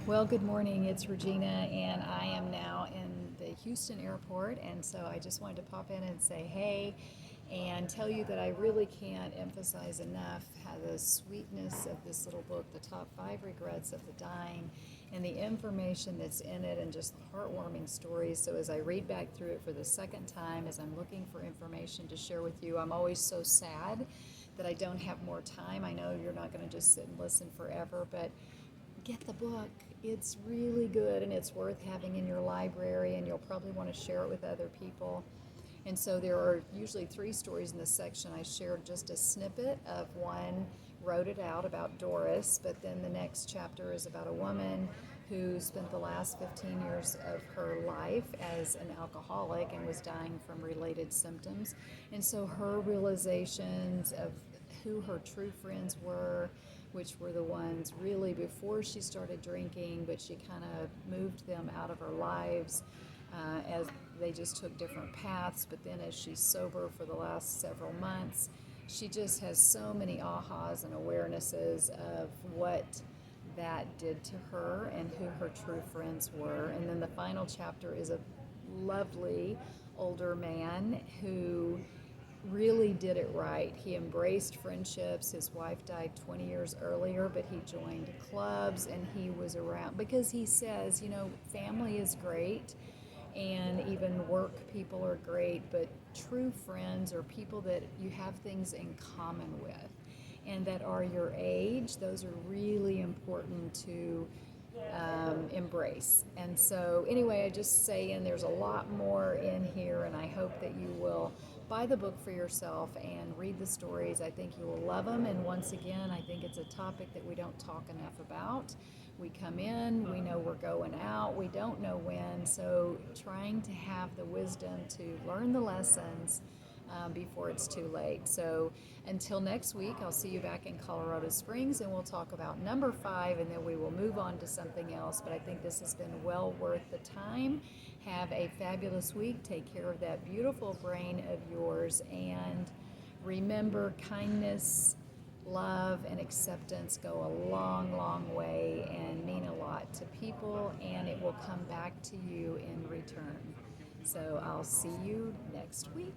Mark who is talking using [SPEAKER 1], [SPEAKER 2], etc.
[SPEAKER 1] Well, good morning. It's Regina, and I am now in the Houston airport. And so I just wanted to pop in and say hey and tell you that I really can't emphasize enough how the sweetness of this little book, The Top 5 Regrets of the Dying, and the information that's in it, and just the heartwarming stories. So as I read back through it for the second time, as I'm looking for information to share with you, I'm always so sad that I don't have more time. I know you're not going to just sit and listen forever, but get the book. It's really good and it's worth having in your library, and you'll probably want to share it with other people. And so there are usually 3 stories in this section. I shared just a snippet of one, wrote it out about Doris, but then the next chapter is about a woman who spent the last 15 years of her life as an alcoholic and was dying from related symptoms. And so her realizations of who her true friends were, which were the ones really before she started drinking, but she kind of moved them out of her lives as they just took different paths. But then as she's sober for the last several months, she just has so many ahas and awarenesses of what that did to her and who her true friends were. And then the final chapter is a lovely older man who really did it right. He embraced friendships. His wife died 20 years earlier, but he joined clubs and he was around because he says, family is great and even work people are great, but true friends are people that you have things in common with and that are your age. Those are really important to embrace. And so, anyway, I just say, and there's a lot more in here, and I hope that you will buy the book for yourself and read the stories. I think you will love them. And once again, I think it's a topic that we don't talk enough about. We come in, we know we're going out, we don't know when. So, trying to have the wisdom to learn the lessons before it's too late. So until next week, I'll see you back in Colorado Springs, and we'll talk about number 5, and then we will move on to something else. But I think this has been well worth the time. Have a fabulous week. Take care of that beautiful brain of yours, and remember, kindness, love, and acceptance go a long, long way and mean a lot to people, and it will come back to you in return. So I'll see you next week.